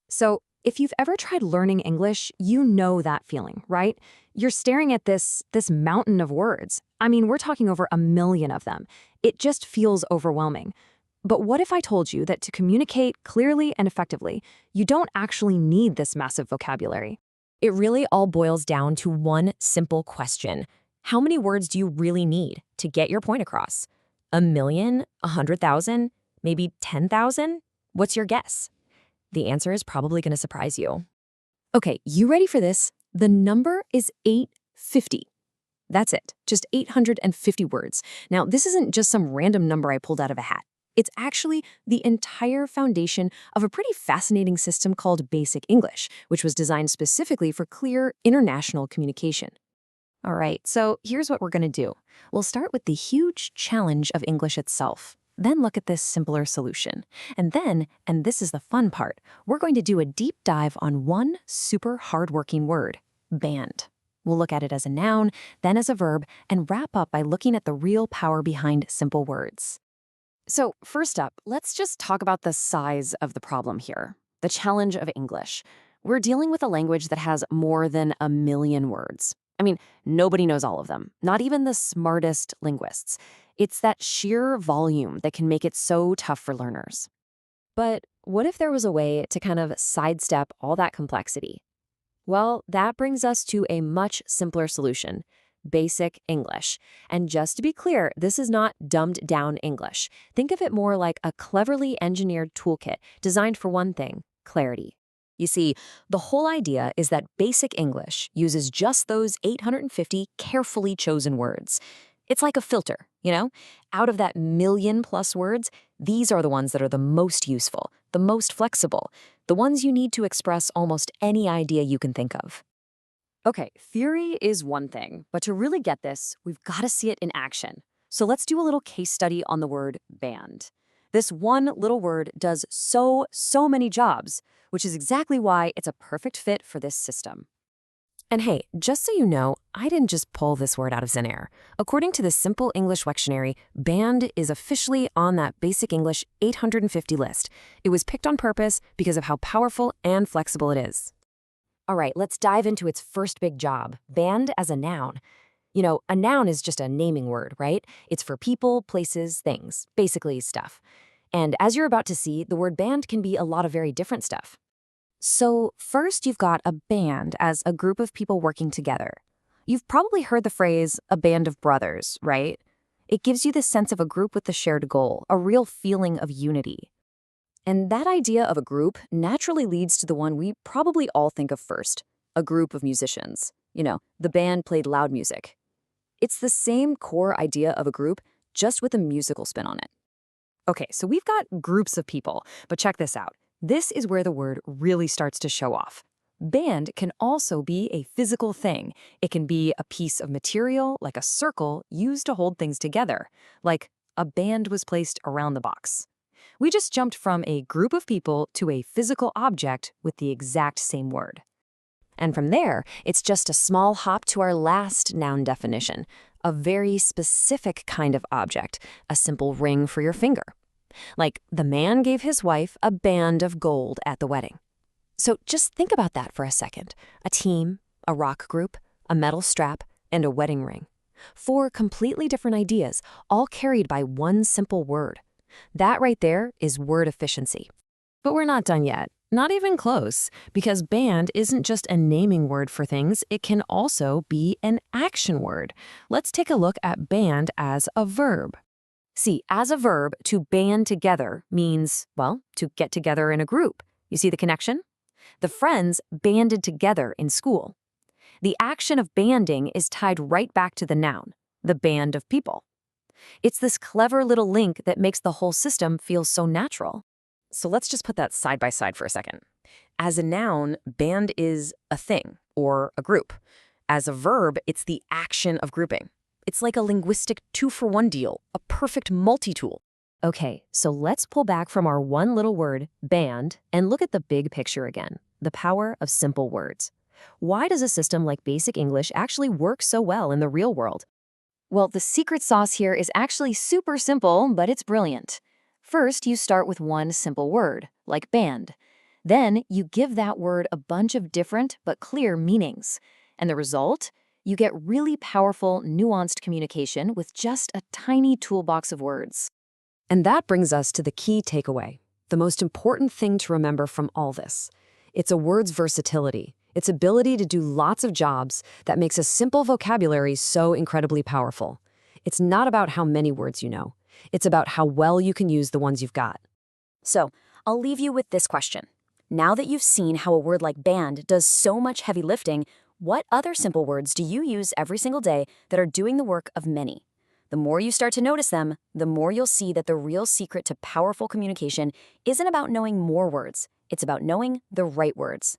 So, if you've ever tried learning English, you know that feeling, right? You're staring at this mountain of words. I mean, we're talking over 1 million of them. It just feels overwhelming. But what if I told you that to communicate clearly and effectively, you don't actually need this massive vocabulary? It really all boils down to one simple question. How many words do you really need to get your point across? 1 million? 100,000? Maybe 10,000? What's your guess? The answer is probably going to surprise you. Okay, you ready for this? The number is 850. That's it, just 850 words. Now, this isn't just some random number I pulled out of a hat. It's actually the entire foundation of a pretty fascinating system called Basic English, which was designed specifically for clear international communication. All right, so here's what we're going to do. We'll start with the huge challenge of English itself, then look at this simpler solution. And then, and this is the fun part, we're going to do a deep dive on one super hardworking word, band. We'll look at it as a noun, then as a verb, and wrap up by looking at the real power behind simple words. So first up, let's just talk about the size of the problem here, the challenge of English. We're dealing with a language that has more than 1 million words. I mean, nobody knows all of them, not even the smartest linguists. It's that sheer volume that can make it so tough for learners. But what if there was a way to kind of sidestep all that complexity? Well, that brings us to a much simpler solution, Basic English. And just to be clear, this is not dumbed down English. Think of it more like a cleverly engineered toolkit designed for one thing, clarity. You see, the whole idea is that Basic English uses just those 850 carefully chosen words. It's like a filter, you know? Out of that 1 million+ words, these are the ones that are the most useful, the most flexible, the ones you need to express almost any idea you can think of. Okay, theory is one thing, but to really get this, we've got to see it in action. So let's do a little case study on the word band. This one little word does so many jobs, which is exactly why it's a perfect fit for this system. And hey, just so you know, I didn't just pull this word out of thin air. According to the Simple English Wiktionary, band is officially on that Basic English 850 list. It was picked on purpose because of how powerful and flexible it is. All right, let's dive into its first big job, band as a noun. You know, a noun is just a naming word, right? It's for people, places, things, basically stuff. And as you're about to see, the word band can be a lot of very different stuff. So first, you've got a band as a group of people working together. You've probably heard the phrase, a band of brothers, right? It gives you this sense of a group with a shared goal, a real feeling of unity. And that idea of a group naturally leads to the one we probably all think of first, a group of musicians. You know, the band played loud music. It's the same core idea of a group, just with a musical spin on it. Okay, so we've got groups of people, but check this out. This is where the word really starts to show off. Band can also be a physical thing. It can be a piece of material, like a circle, used to hold things together, like a band was placed around the box. We just jumped from a group of people to a physical object with the exact same word. And from there, it's just a small hop to our last noun definition, a very specific kind of object, a simple ring for your finger. Like, the man gave his wife a band of gold at the wedding. So just think about that for a second. A team, a rock group, a metal strap, and a wedding ring. 4 completely different ideas, all carried by one simple word. That right there is word efficiency. But we're not done yet. Not even close, because band isn't just a naming word for things, it can also be an action word. Let's take a look at band as a verb. See, as a verb, to band together means, well, to get together in a group. You see the connection? The friends banded together in school. The action of banding is tied right back to the noun, the band of people. It's this clever little link that makes the whole system feel so natural. So let's just put that side by side for a second. As a noun, band is a thing or a group. As a verb, it's the action of grouping. It's like a linguistic 2-for-1 deal, a perfect multi-tool. Okay, so let's pull back from our one little word, band, and look at the big picture again, the power of simple words. Why does a system like Basic English actually work so well in the real world? Well, the secret sauce here is actually super simple, but it's brilliant. First, you start with one simple word, like band. Then you give that word a bunch of different but clear meanings. And the result? You get really powerful, nuanced communication with just a tiny toolbox of words. And that brings us to the key takeaway, the most important thing to remember from all this. It's a word's versatility, its ability to do lots of jobs that makes a simple vocabulary so incredibly powerful. It's not about how many words you know. It's about how well you can use the ones you've got. So, I'll leave you with this question. Now that you've seen how a word like band does so much heavy lifting, what other simple words do you use every single day that are doing the work of many? The more you start to notice them, the more you'll see that the real secret to powerful communication isn't about knowing more words. It's about knowing the right words.